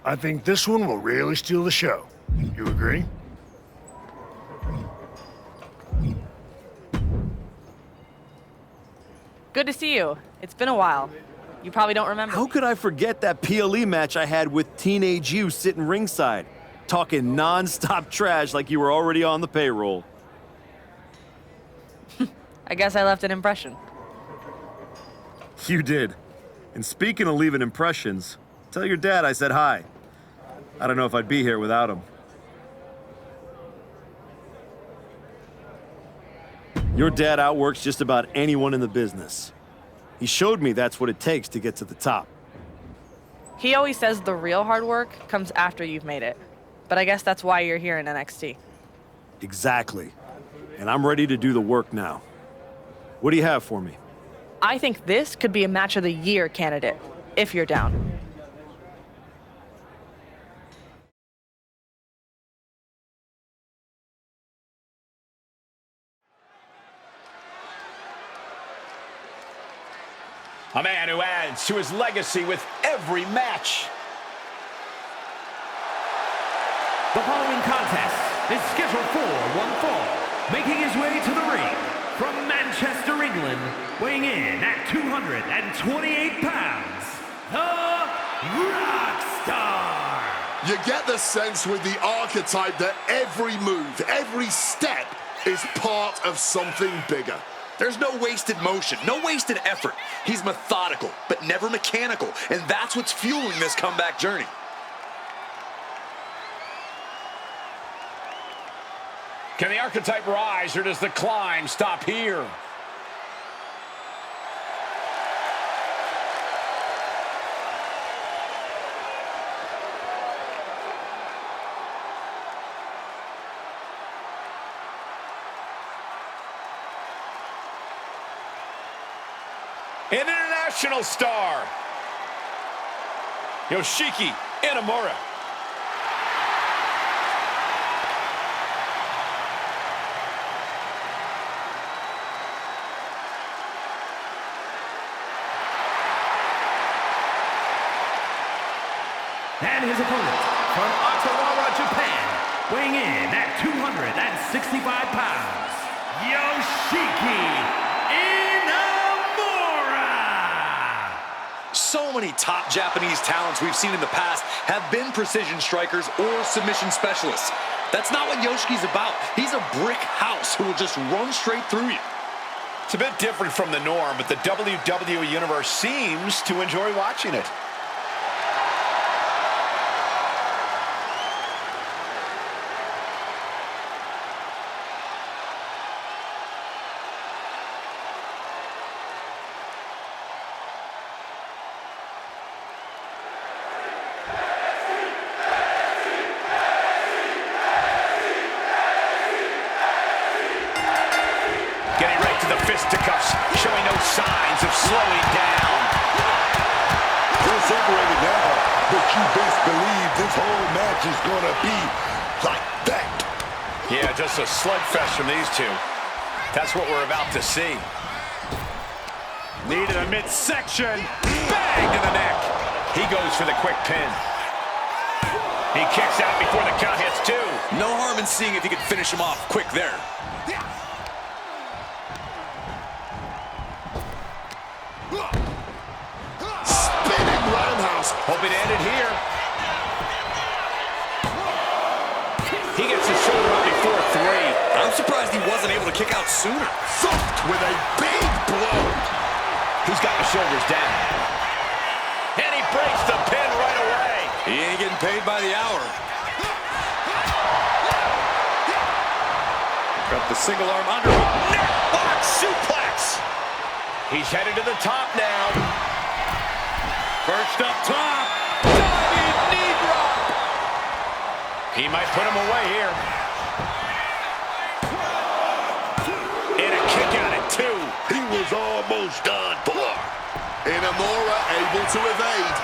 I think this one will really steal the show. You agree? Good to see you. It's been a while. You probably don't remember. How could I forget that PLE match I had with Teenage You sitting ringside, talking non-stop trash like you were already on the payroll? I guess I left an impression. You did. And speaking of leaving impressions, tell your dad I said hi. I don't know if I'd be here without him. Your dad outworks just about anyone in the business. He showed me that's what it takes to get to the top. He always says the real hard work comes after you've made it. But I guess that's why you're here in NXT. Exactly. And I'm ready to do the work now. What do you have for me? I think this could be a match of the year candidate, if you're down. A man who adds to his legacy with every match. The following contest is scheduled for one fall. Making his way to the ring from Manchester, England, weighing in at 228 pounds, the Rockstar. You get the sense with the archetype that every move, every step is part of something bigger. There's no wasted motion, no wasted effort. He's methodical, but never mechanical, and that's what's fueling this comeback journey. Can the archetype rise, or does the climb stop here? An international star, Yoshiki Inamura. And his opponent from Ottawa, Japan, weighing in at 265 pounds, Yoshiki So many top Japanese talents we've seen in the past have been precision strikers or submission specialists. That's not what Yoshiki's about. He's a brick house who will just run straight through you. It's a bit different from the norm, but the WWE Universe seems to enjoy watching it. Fisticuffs, showing no signs of slowing down. They're separated now, but you best believe this whole match is gonna be like that. Yeah, just a slugfest from these two. That's what we're about to see. Knee to the midsection. Bang to the neck. He goes for the quick pin. He kicks out before the count hits two. No harm in seeing if he can finish him off quick there. Hoping to end it here. He gets his shoulder up before three. I'm surprised he wasn't able to kick out sooner. Thumped with a big blow. He's got the shoulders down. And he breaks the pin right away. He ain't getting paid by the hour. Got the single arm under him. Neck lock suplex. He's headed to the top now. First up top, diving knee drop. He might put him away here. And a kick out at two. He was almost done for. Inamura able to evade.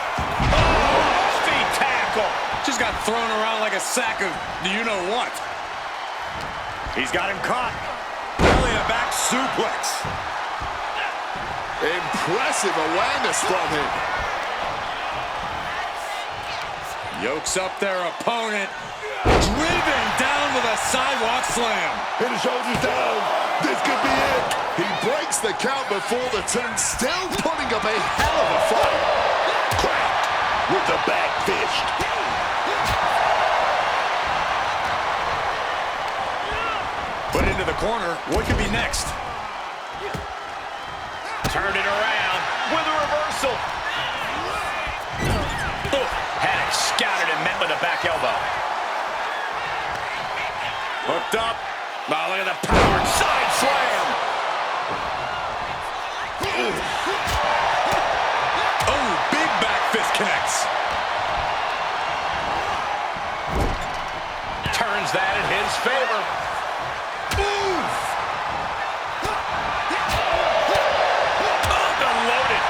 Oh, feet tackle. Just got thrown around like a sack of you-know-what. He's got him caught. Belly to back suplex. Impressive awareness from him. Yokes up their opponent. Driven down with a sidewalk slam. Hit his shoulders down. This could be it. He breaks the count before the turn, still putting up a hell of a fight. Cracked with the back fist. Put into the corner. What could be next? Turned it around with a reversal. Ooh, had it scouted and met with a back elbow. Hooked up. Oh, look at the power. Side slam. Oh, big back fist connects. Turns that in his favor. Unloaded.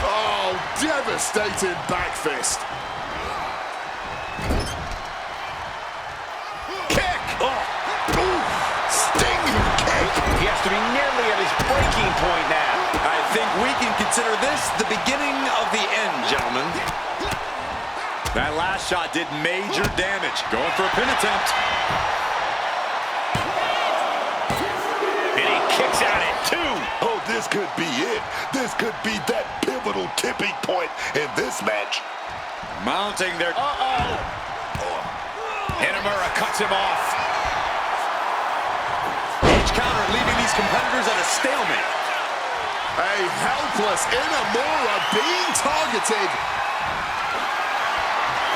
Oh, devastating back fist. Kick. Oh. Ooh, stinging kick. He has to be nearly at his breaking point now. I think we can consider this the beginning of the end, gentlemen. That last shot did major damage. Going for a pin attempt. And he kicks out at 2. Oh, this could be it. This could be that pivotal tipping point in this match. Mounting their... Inamura cuts him off. Each counter leaving these competitors at a stalemate. A helpless Inamura being targeted.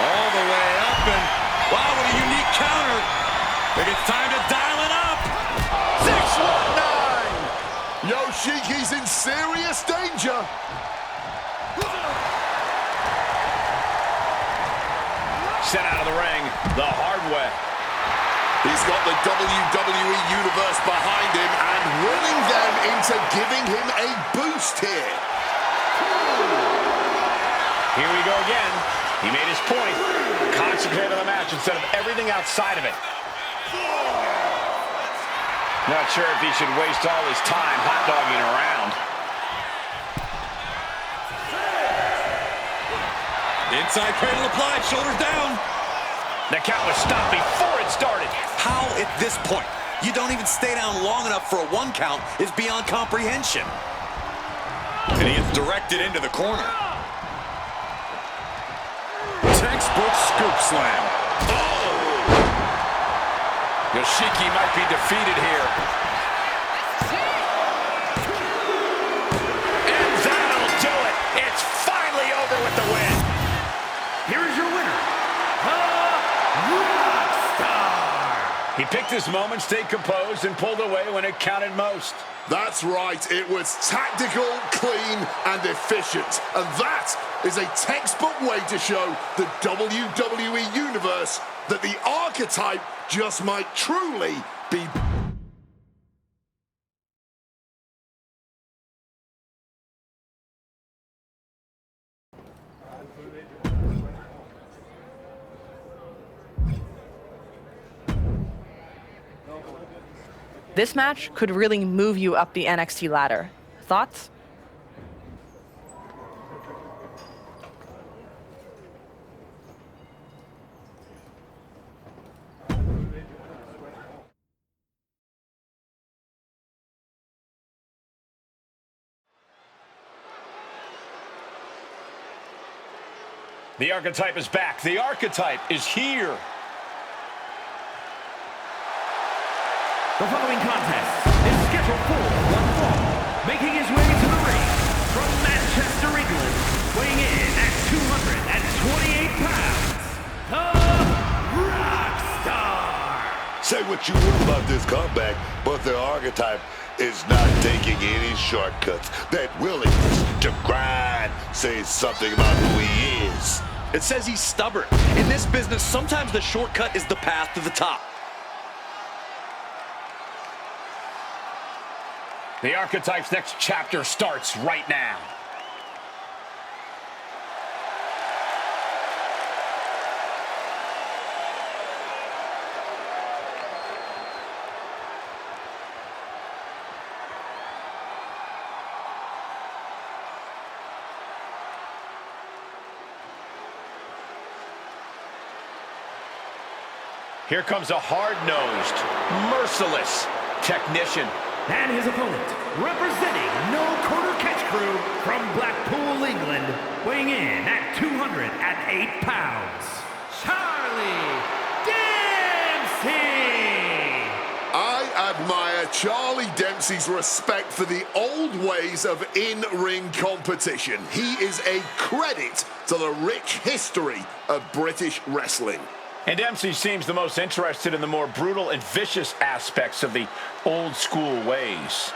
All the way up and... Wow, what a unique counter. I think it's time to dial it up. 619. Yoshiki's in serious danger. Sent out of the ring the hard way. He's got the WWE Universe behind him and willing them into giving him a boost here. Here we go again. He made his point. Concentrate on the match instead of everything outside of it. Not sure if he should waste all his time hot-dogging around. Inside cradle applied, shoulders down. The count was stopped before it started. How at this point you don't even stay down long enough for a 1 count is beyond comprehension. And he gets directed into the corner. Textbook scoop slam. Oh! Yoshiki might be defeated here. And that'll do it. It's finally over with the win. Here is your winner, the Rockstar. He picked his moment, stayed composed, and pulled away when it counted most. That's right, it was tactical, clean, and efficient. And that is a textbook way to show the WWE Universe that the archetype just might truly be... This match could really move you up the NXT ladder. Thoughts? The archetype is back. The archetype is here. The following contest is scheduled for one fall. Making his way to the ring from Manchester, England, weighing in at 228 pounds, the Rockstar. Say what you will about this comeback, but the archetype is not taking any shortcuts. That willingness to grind says something about who he is. It says he's stubborn. In this business, sometimes the shortcut is the path to the top. The archetype's next chapter starts right now. Here comes a hard-nosed, merciless technician. And his opponent, representing No Corner Catch Crew from Blackpool, England, weighing in at 208 pounds, Charlie Dempsey! I admire Charlie Dempsey's respect for the old ways of in-ring competition. He is a credit to the rich history of British wrestling. And Dempsey seems the most interested in the more brutal and vicious aspects of the old school ways.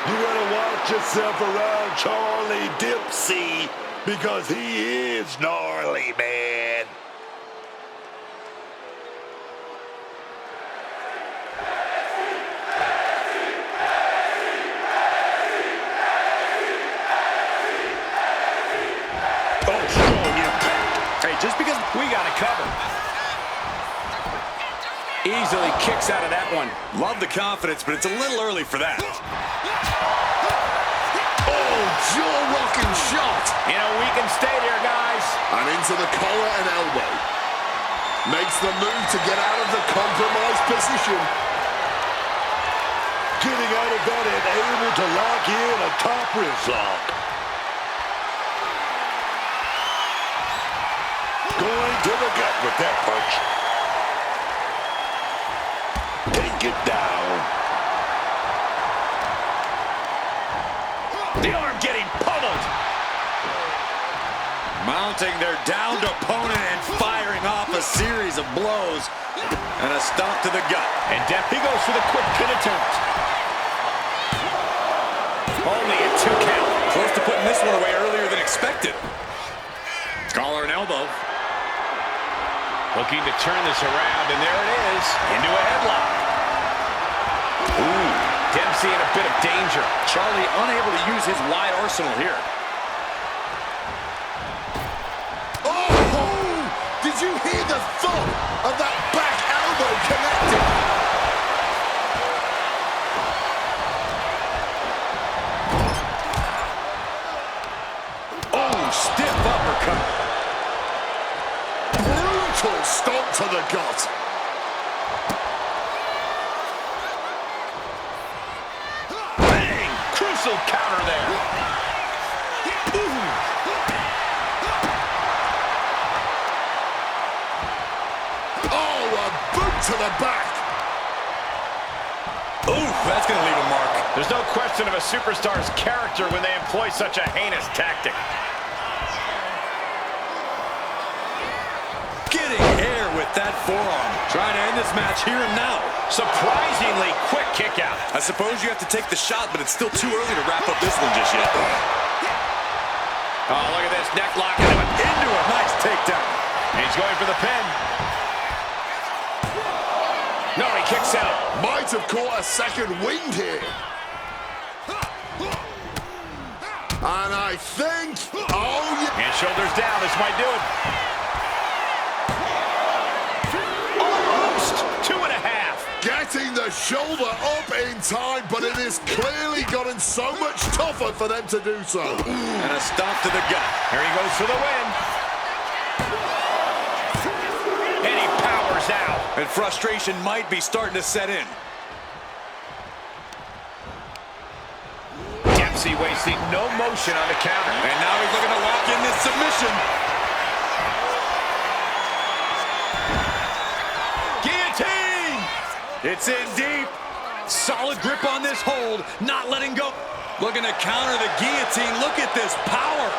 You gotta watch yourself around Charlie Dempsey because he is gnarly, man. Just because we got it covered. Easily kicks out of that one. Love the confidence, but it's a little early for that. Oh, jaw-rocking shot. You know, we can stay there, guys. And into the collar and elbow. Makes the move to get out of the compromised position. Getting out of that and able to lock in a top wrist lock. Going to the gut with that punch. Take it down. The arm getting pummeled. Mounting their downed opponent and firing off a series of blows. And a stomp to the gut. And he goes for the quick pin attempt. Only a 2 count. Close to putting this one away earlier than expected. Collar and elbow. Looking to turn this around, and there it is, into a headlock. Ooh, Dempsey in a bit of danger. Charlie unable to use his wide arsenal here. Oh! Did you hear the thump of that back elbow connecting? Oh, stiff uppercut. Stomp to the gut. Bang! Crucial counter there. Ooh. Oh, a boot to the back. Ooh, that's going to leave a mark. There's no question of a superstar's character when they employ such a heinous tactic. Getting air with that forearm. Trying to end this match here and now. Surprisingly quick kick out. I suppose you have to take the shot, but it's still too early to wrap up this one just yet. Oh, look at this. Neck lock into a nice takedown. And he's going for the pin. No, he kicks out. Might have caught a second wind here. And I think, oh yeah. And shoulders down, this might do it. Getting the shoulder up in time, but it has clearly gotten so much tougher for them to do so. And a stomp to the gut. Here he goes for the win. And he powers out. And frustration might be starting to set in. Dempsey wasting no motion on the counter. And now he's looking to lock in this submission. It's in deep. Solid grip on this hold. Not letting go. Looking to counter the guillotine. Look at this power.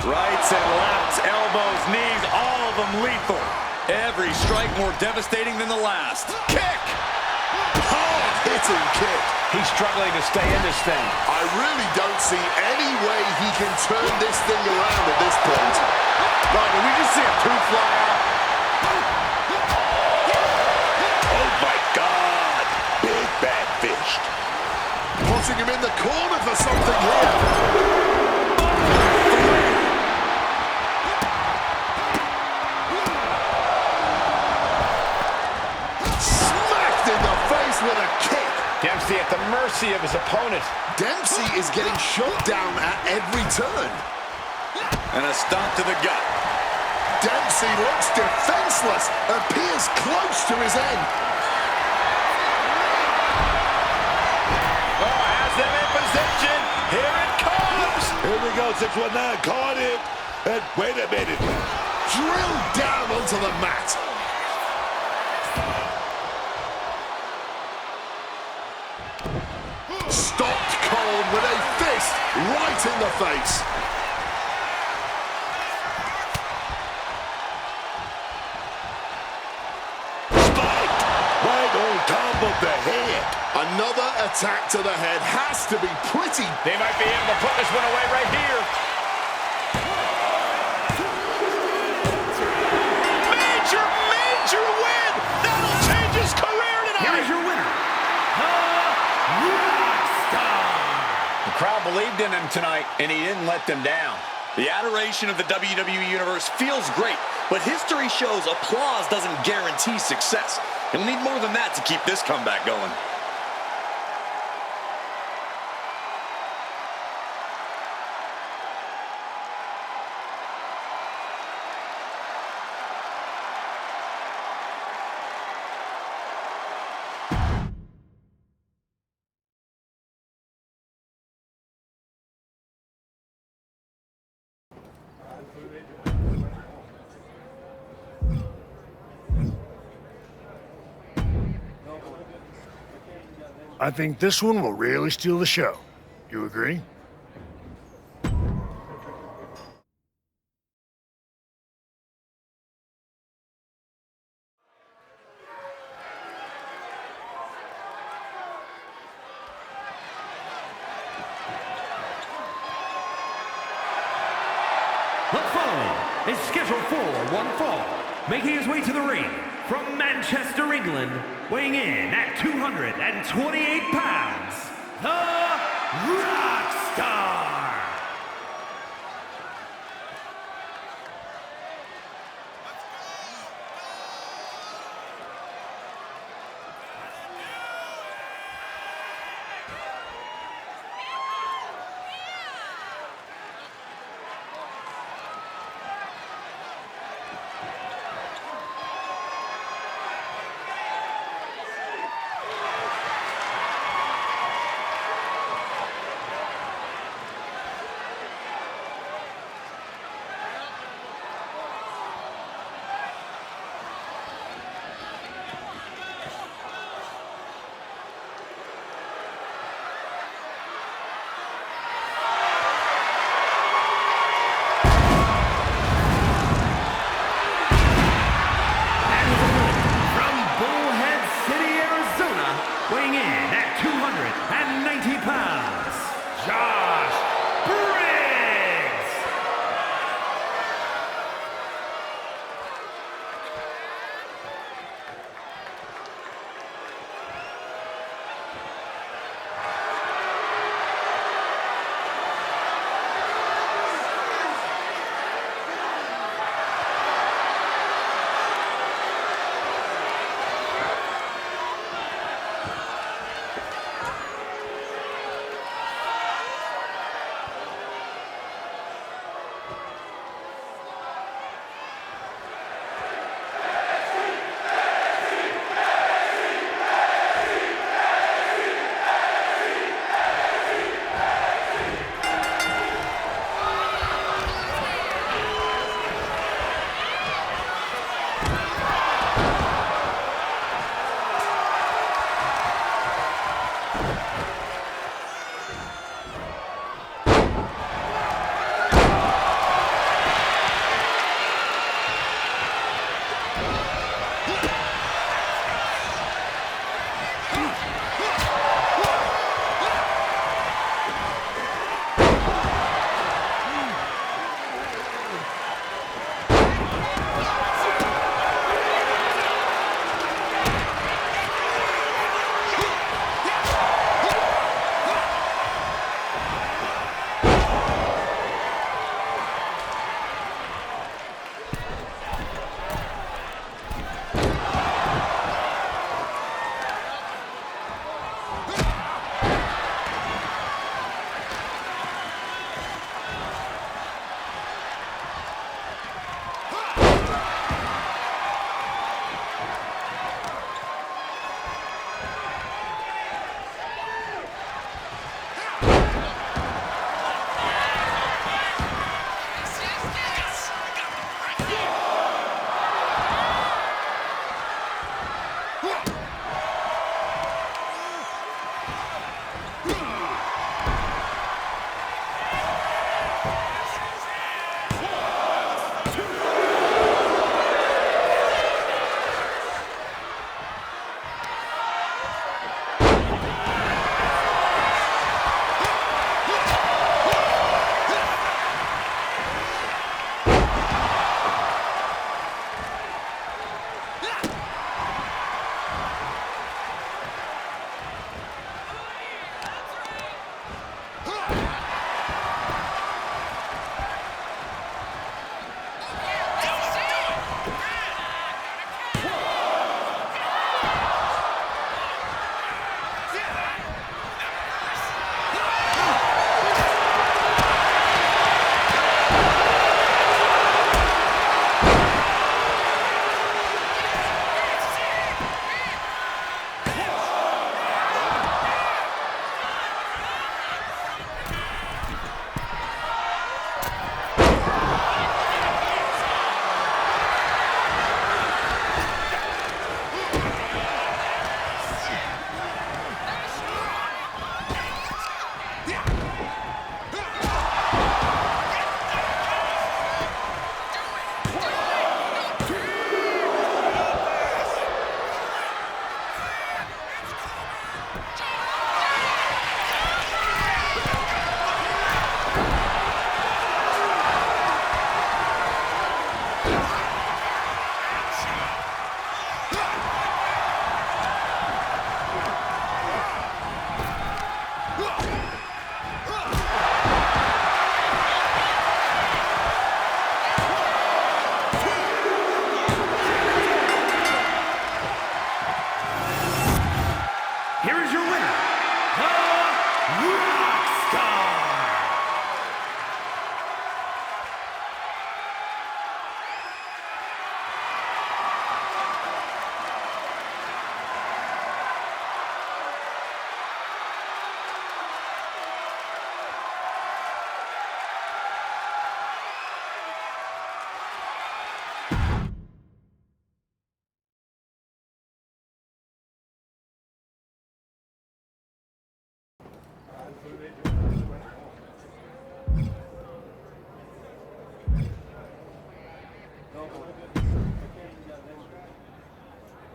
Rights and lefts, elbows, knees, all of them lethal. Every strike more devastating than the last. Kick! Hard-hitting kick. He's struggling to stay in this thing. I really don't see any way he can turn this thing around at this point. Right, did we just see a tooth fly out? Oh my God! Big bad fish. Putting him in the corner for something here. Smacked in the face with a kick. Dempsey at the mercy of his opponent. Dempsey Dempsey is getting shot down at every turn. And a stomp to the gut. Dempsey looks defenseless, appears close to his end. Oh, has them in position. Here it comes. Here we go, 619, caught it. And wait a minute. Drilled down onto the mat. Stopped cold with a fist right in the face. Spiked right on top of the head. Another attack to the head has to be pretty. They might be able to put this one away right here. Major win! That'll change his career tonight! Here is your winner, the Rockstar. The crowd believed in him tonight, and he didn't let them down. The adoration of the WWE Universe feels great, but history shows applause doesn't guarantee success. He'll need more than that to keep this comeback going. I think this one will really steal the show. You agree? The following is scheduled for one fall, making his way to the ring from Manchester, England, weighing in at 228 pounds, the Rockstar.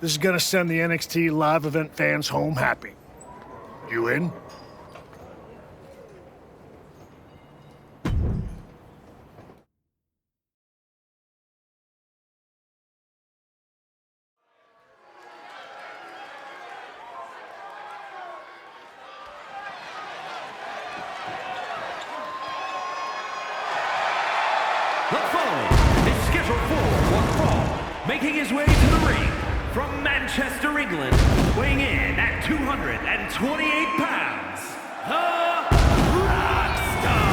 This is gonna send the NXT live event fans home happy. You in? The following is scheduled for one fall, making his way to the ring from Manchester, England, weighing in at 228 pounds, the Rockstar.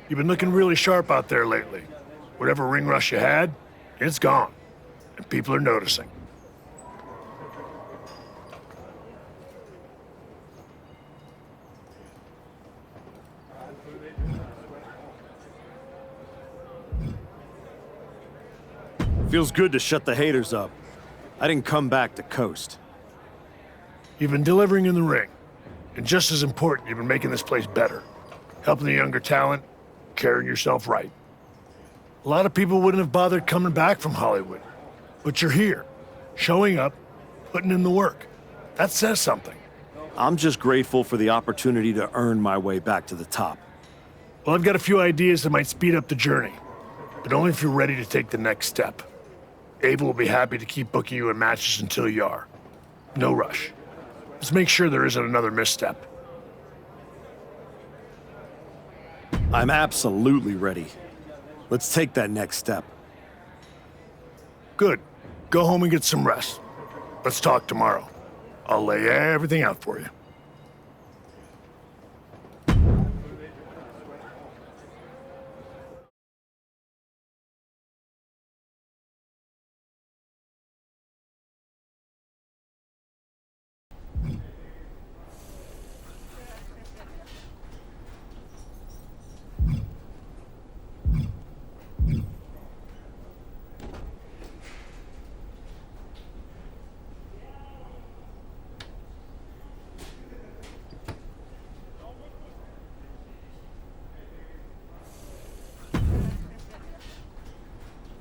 You've been looking really sharp out there lately. Whatever ring rush you had, it's gone. And people are noticing. Feels good to shut the haters up. I didn't come back to coast. You've been delivering in the ring. And just as important, you've been making this place better. Helping the younger talent, carrying yourself right. A lot of people wouldn't have bothered coming back from Hollywood. But you're here, showing up, putting in the work. That says something. I'm just grateful for the opportunity to earn my way back to the top. Well, I've got a few ideas that might speed up the journey, but only if you're ready to take the next step. Ava will be happy to keep booking you in matches until you are. No rush. Just make sure there isn't another misstep. I'm absolutely ready. Let's take that next step. Good. Go home and get some rest. Let's talk tomorrow. I'll lay everything out for you.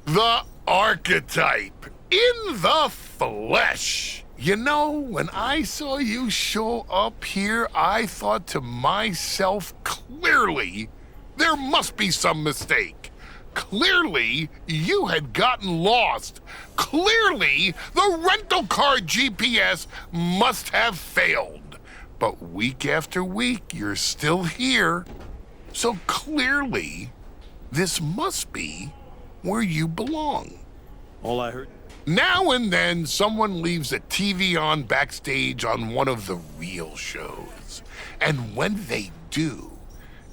The archetype in the flesh. You know, when I saw you show up here, I thought to myself, clearly, there must be some mistake. Clearly, you had gotten lost. Clearly, the rental car GPS must have failed. But week after week, you're still here. So clearly, this must be where you belong. All I heard... Now and then, someone leaves a TV on backstage on one of the real shows. And when they do,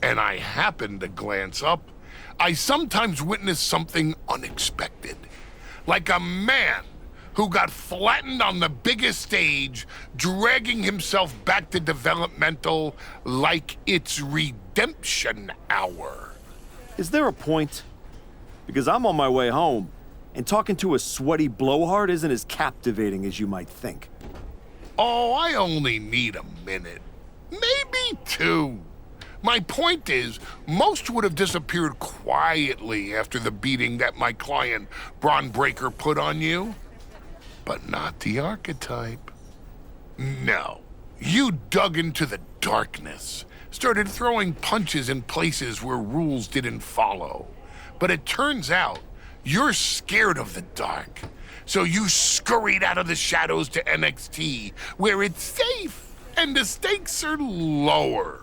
and I happen to glance up, I sometimes witness something unexpected. Like a man who got flattened on the biggest stage, dragging himself back to developmental like it's redemption hour. Is there a point? Because I'm on my way home, and talking to a sweaty blowhard isn't as captivating as you might think. Oh, I only need a minute. Maybe two. My point is, most would have disappeared quietly after the beating that my client, Braun Breaker, put on you. But not the archetype. No. You dug into the darkness, started throwing punches in places where rules didn't follow. But it turns out you're scared of the dark. So you scurried out of the shadows to NXT, where it's safe and the stakes are lower.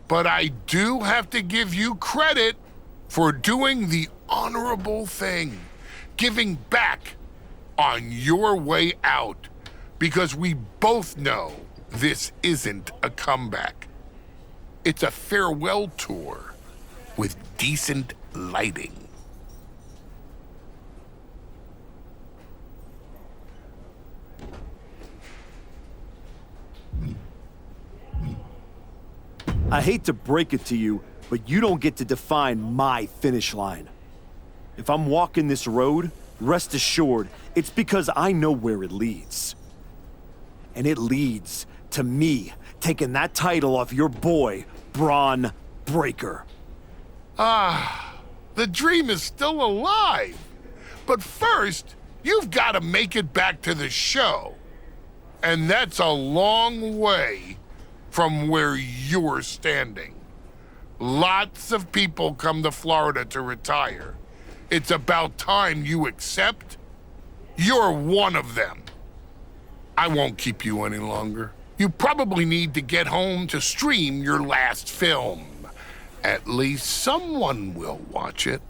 But I do have to give you credit for doing the honorable thing, giving back on your way out, because we both know this isn't a comeback. It's a farewell tour with decent lighting. I hate to break it to you, but you don't get to define my finish line. If I'm walking this road, rest assured, it's because I know where it leads. And it leads to me taking that title off your boy, Braun Breaker. The dream is still alive. But first, you've got to make it back to the show. And that's a long way from where you're standing. Lots of people come to Florida to retire. It's about time you accept you're one of them. I won't keep you any longer. You probably need to get home to stream your last film. At least someone will watch it.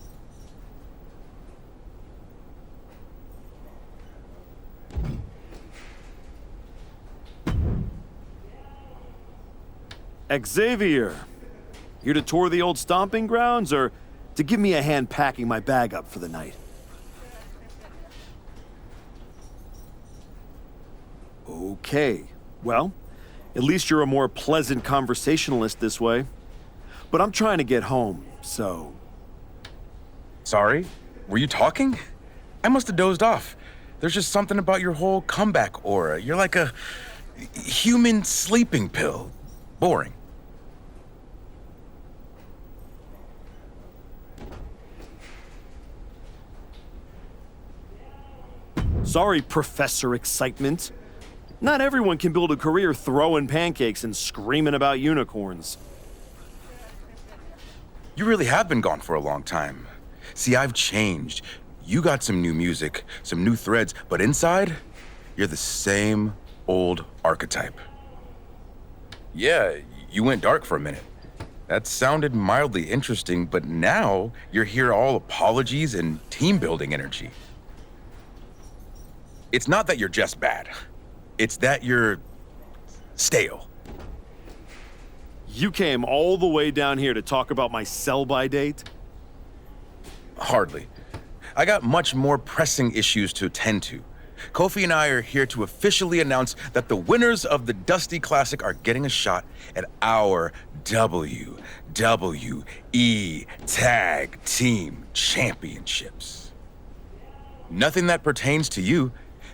Xavier, Here to tour the old stomping grounds or to give me a hand packing my bag up for the night? Okay, well, at least you're a more pleasant conversationalist this way. But I'm trying to get home, so... Sorry? Were you talking? I must have dozed off. There's just something about your whole comeback aura. You're like a human sleeping pill. Boring. Sorry, Professor Excitement. Not everyone can build a career throwing pancakes and screaming about unicorns. You really have been gone for a long time. See, I've changed. You got some new music, some new threads, but inside, you're the same old archetype. Yeah, you went dark for a minute. That sounded mildly interesting, but now you're here all apologies and team-building energy. It's not that you're just bad. It's that you're stale. You came all the way down here to talk about my sell-by date? Hardly. I got much more pressing issues to attend to. Kofi and I are here to officially announce that the winners of the Dusty Classic are getting a shot at our WWE Tag Team Championships. Nothing that pertains to you.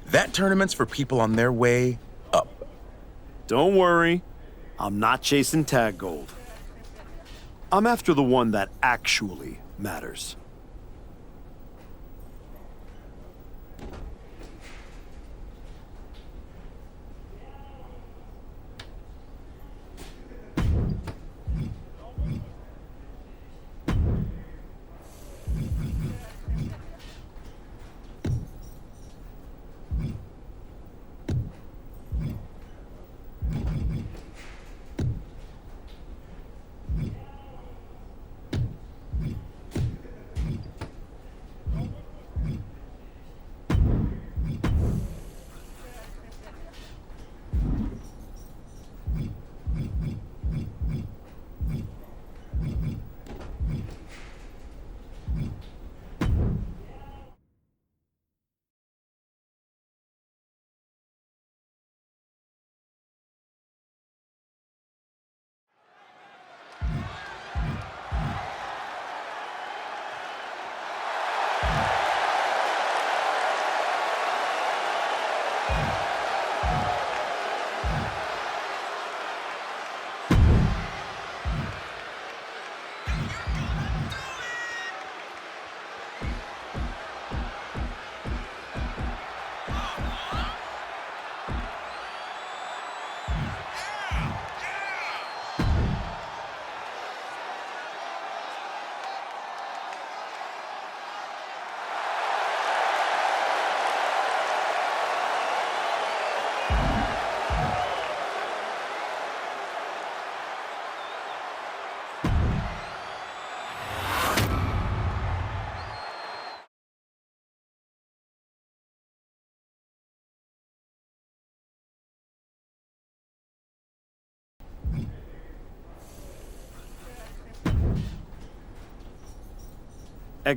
That tournament's for people on their way up. Don't worry, I'm not chasing tag gold. I'm after the one that actually matters.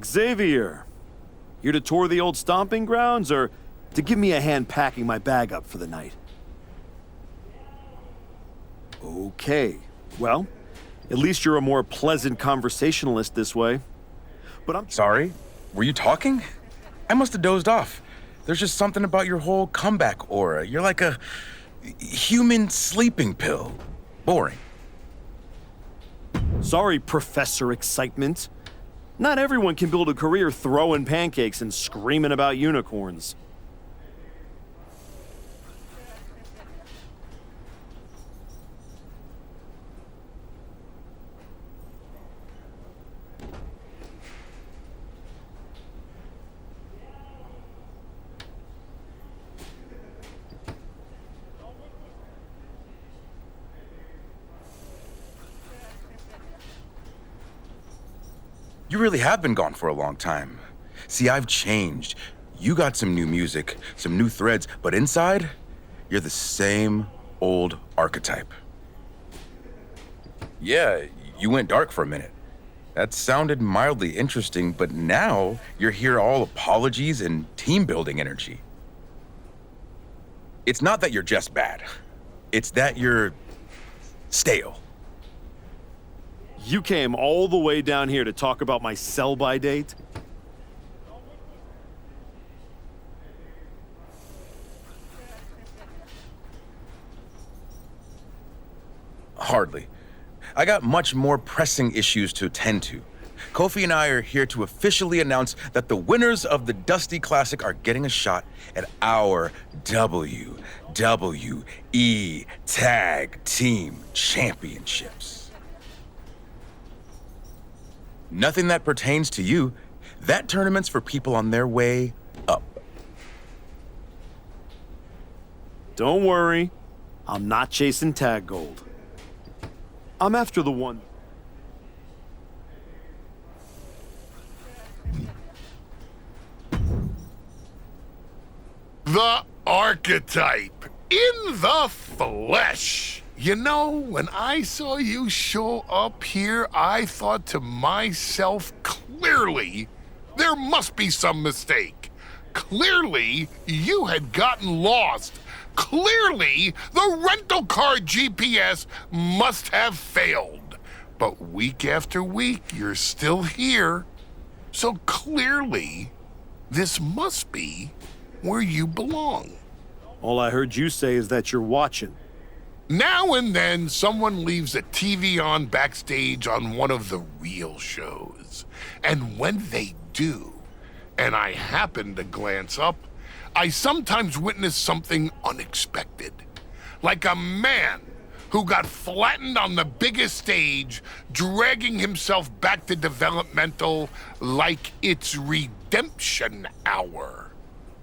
Xavier, here to tour the old stomping grounds or to give me a hand packing my bag up for the night? Okay, well, at least you're a more pleasant conversationalist this way. But I'm Sorry? Were you talking? I must have dozed off. There's just something about your whole comeback aura. You're like a human sleeping pill. Boring. Sorry, Professor Excitement. Not everyone can build a career throwing pancakes and screaming about unicorns. You really have been gone for a long time. See, I've changed. You got some new music, some new threads, but inside, you're the same old archetype. Yeah, You went dark for a minute. That sounded mildly interesting, but now you're here all apologies and team-building energy. It's not that you're just bad. It's that you're stale. You came all the way down here to talk about my sell-by date? Hardly. I got much more pressing issues to attend to. Kofi and I are here to officially announce that the winners of the Dusty Classic are getting a shot at our WWE Tag Team Championships. Nothing that pertains to you. That tournament's for people on their way up. Don't worry, I'm not chasing tag gold. I'm after the one. The archetype in the flesh. You know, when I saw you show up here, I thought to myself, clearly, there must be some mistake. Clearly, you had gotten lost. Clearly, the rental car GPS must have failed. But week after week, you're still here. So clearly, this must be where you belong. All I heard you say is that you're watching. Now and then, someone leaves a TV on backstage on one of the real shows. And when they do, and I happen to glance up, I sometimes witness something unexpected. Like a man who got flattened on the biggest stage, dragging himself back to developmental like it's redemption hour.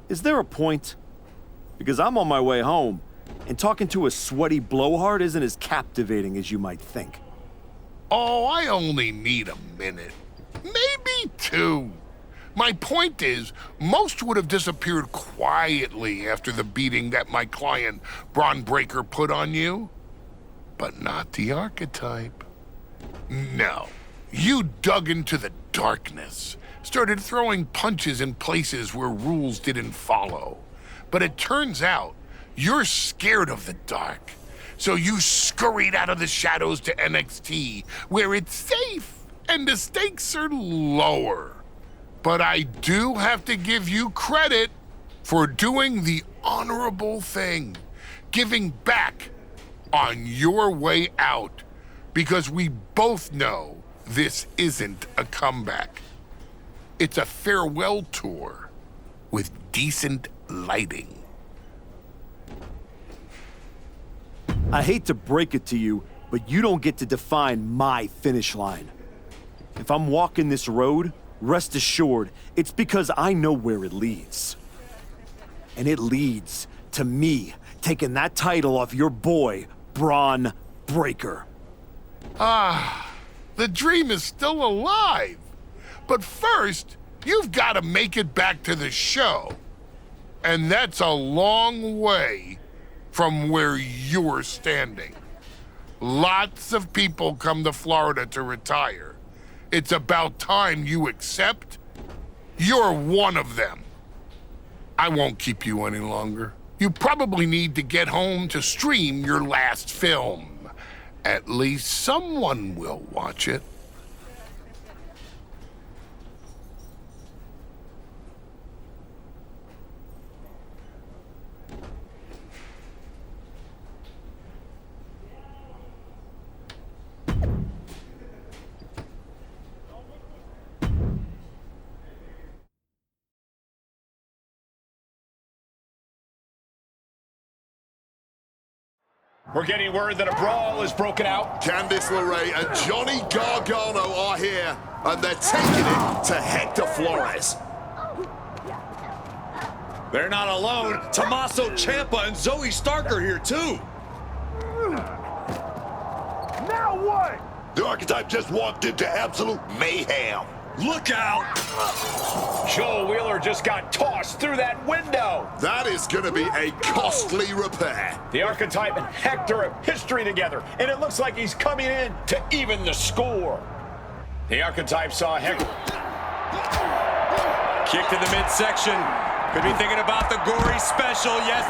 Is there a point? Because I'm on my way home, and talking to a sweaty blowhard isn't as captivating as you might think. Oh, I only need a minute. Maybe two. My point is, most would have disappeared quietly after the beating that my client, Braun Breaker, put on you. But not the archetype. No. You dug into the darkness, started throwing punches in places where rules didn't follow. But it turns out, you're scared of the dark. So you scurried out of the shadows to NXT, where it's safe and the stakes are lower. But I do have to give you credit for doing the honorable thing, giving back on your way out, because we both know this isn't a comeback. It's a farewell tour with decent lighting. I hate to break it to you, but you don't get to define my finish line. If I'm walking this road, rest assured, it's because I know where it leads. And it leads to me taking that title off your boy, Braun Breaker. The dream is still alive. But first, you've got to make it back to the show. And that's a long way from where you're standing. Lots of people come to Florida to retire. It's about time you accept you're one of them. I won't keep you any longer. You probably need to get home to stream your last film. At least someone will watch it. We're getting word that a brawl is broken out. Candice LeRae and Johnny Gargano are here, and they're taking it to Hector Flores. They're not alone. Tommaso Ciampa and Zoe Stark are here too. Now what? The archetype just walked into absolute mayhem. Look out! Joel Wheeler just got tossed through that window. That is going to be a costly repair. The Archetype and Hector have history together, and it looks like he's coming in to even the score. The Archetype saw Hector. Kick to the midsection. Could be thinking about the gory special, yes.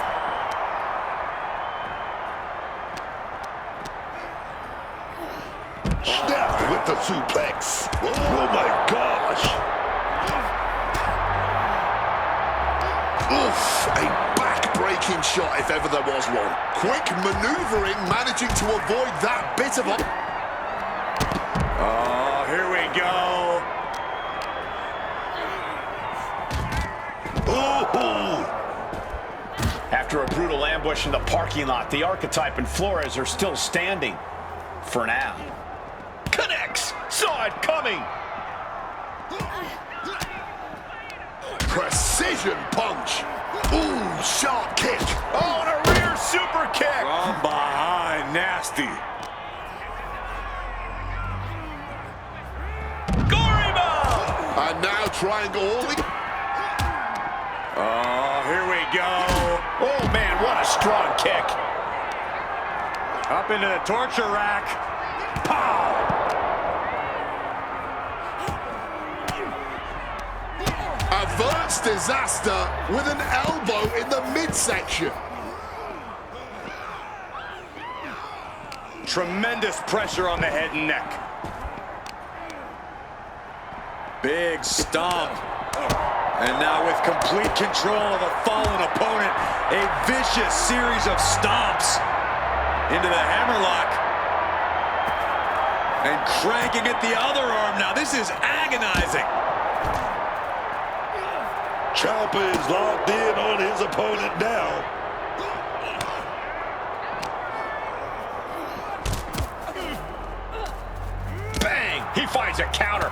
Snap with the suplex. Oh my gosh. Oof, a back-breaking shot if ever there was one. Quick maneuvering, managing to avoid that bit of a... Oh, here we go. Ooh. After a brutal ambush in the parking lot, the Archetype and Flores are still standing. For now. Connects! Saw it coming! Precision punch. Ooh, sharp kick. Oh, and a rear super kick! From behind, nasty. And now triangle. Oh, here we go. Oh, man, what a strong kick. Up into the torture rack. Pow! Averts disaster with an elbow in the midsection. Tremendous pressure on the head and neck. Big stomp. And now with complete control of a fallen opponent, a vicious series of stomps into the hammerlock. And cranking at the other arm now. This is agonizing. Ciampa is locked in on his opponent now. Bang! He finds a counter.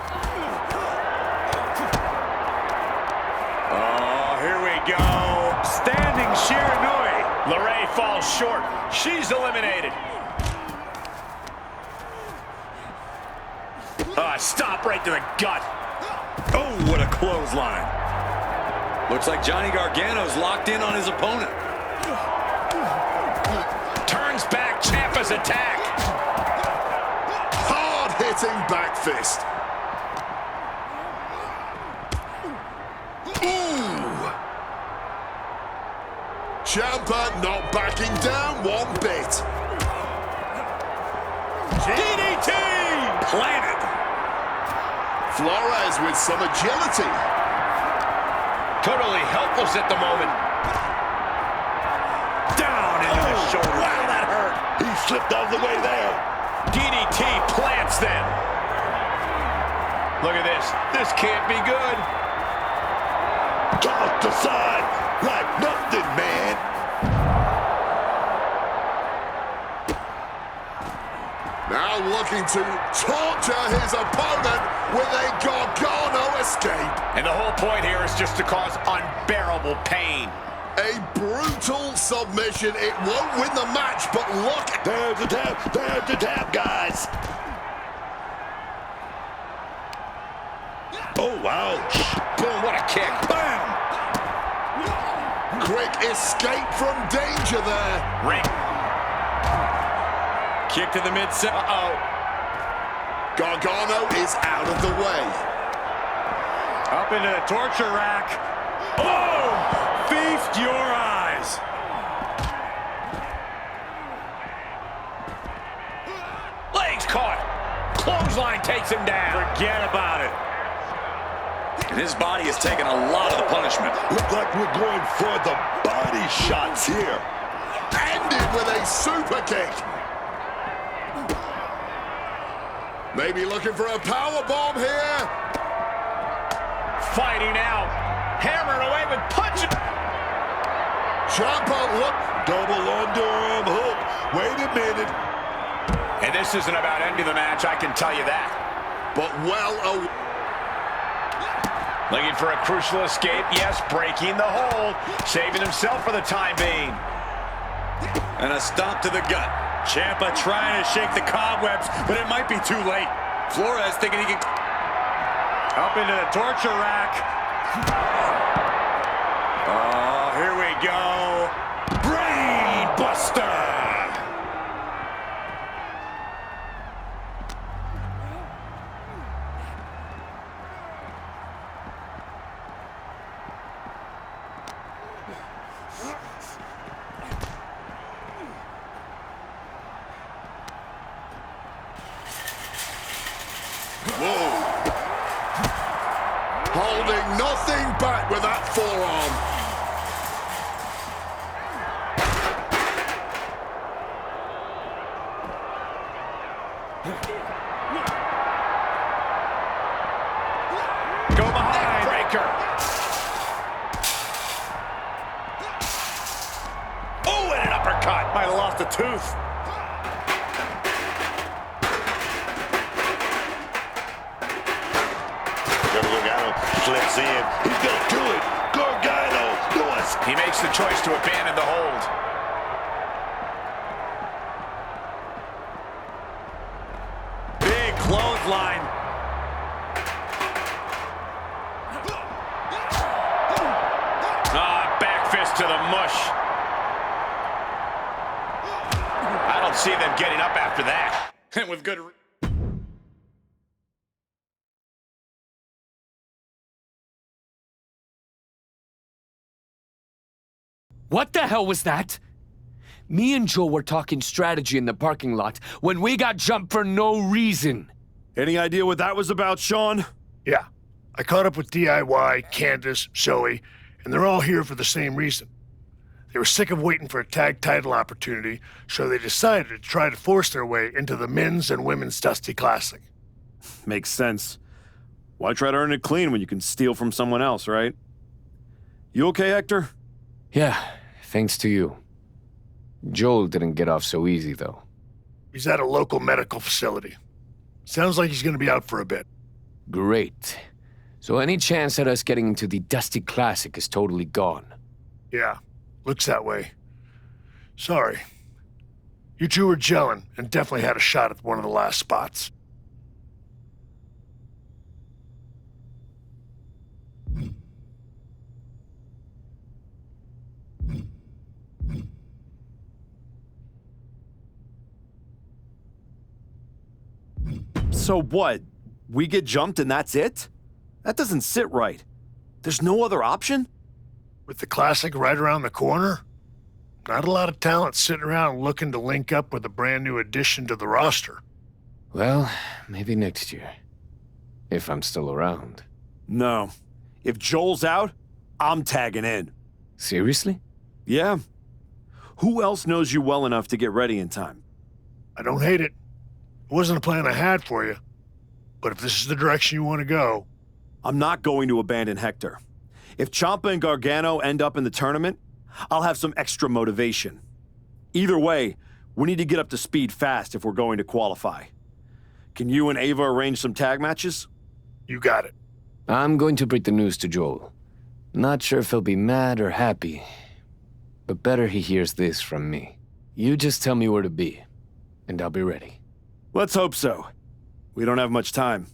Oh, here we go. Standing Shiranui. LeRae falls short. She's eliminated. Stop right to the gut. Oh, what a clothesline. Looks like Johnny Gargano's locked in on his opponent. Turns back Ciampa's attack. Hard-hitting back fist. Ooh. Ciampa not backing down one bit. DDT! Planted. Flores with some agility. Totally helpless at the moment. Down into the shoulder. Wow, that hurt. He slipped out of the way there. DDT plants them. Look at this. This can't be good. Toss the side like nothing, man. Now looking to torture his opponent with a Gargano escape. And the whole point here is just to cause unbearable pain. A brutal submission. It won't win the match, but look. There's the tap. There's the tap, guys. Oh, ouch. Boom, what a kick. Bam. Quick escape from danger there. Ring. Kick to the midsection. Uh-oh. Gargano is out of the way. Up into the torture rack. Boom! Feast your eyes. Legs caught. Clothesline takes him down. Forget about it. And his body has taken a lot of the punishment. Look like we're going for the body shots here. Ended with a super kick. Maybe looking for a power bomb here. Fighting out. Hammered away with punches. Ciampa, look. Double underarm hook. Wait a minute. And this isn't about ending the match, I can tell you that. But well, Looking for a crucial escape. Yes, breaking the hold. Saving himself for the time being. And a stomp to the gut. Ciampa trying to shake the cobwebs, but it might be too late. Flores thinking he can... Up into the torture rack. Oh, here we go. Brain Buster. Holding nothing back with that forearm. Go behind. Breaker. Oh, and an uppercut. Might have lost a tooth. Slips in. He's gonna do it. Gargano. Lewis. He makes the choice to abandon the hold. Big clothesline. Back fist to the mush. I don't see them getting up after that. And with good... What the hell was that? Me and Joe were talking strategy in the parking lot when we got jumped for no reason. Any idea what that was about, Sean? Yeah. I caught up with DIY, Candace, Zoe, and they're all here for the same reason. They were sick of waiting for a tag title opportunity, so they decided to try to force their way into the men's and women's Dusty Classic. Makes sense. Why try to earn it clean when you can steal from someone else, right? You okay, Hector? Yeah, thanks to you. Joel didn't get off so easy, though. He's at a local medical facility. Sounds like he's gonna be out for a bit. Great. So any chance at us getting into the Dusty Classic is totally gone. Yeah, looks that way. Sorry. You two were gelling and definitely had a shot at one of the last spots. So what? We get jumped and that's it? That doesn't sit right. There's no other option? With the Classic right around the corner, not a lot of talent sitting around looking to link up with a brand new addition to the roster. Well, maybe next year. If I'm still around. No. If Joel's out, I'm tagging in. Seriously? Yeah. Who else knows you well enough to get ready in time? I don't hate it. It wasn't a plan I had for you. But if this is the direction you want to go... I'm not going to abandon Hector. If Ciampa and Gargano end up in the tournament, I'll have some extra motivation. Either way, we need to get up to speed fast if we're going to qualify. Can you and Ava arrange some tag matches? You got it. I'm going to break the news to Joel. Not sure if he'll be mad or happy, but better he hears this from me. You just tell me where to be, and I'll be ready. Let's hope so. We don't have much time.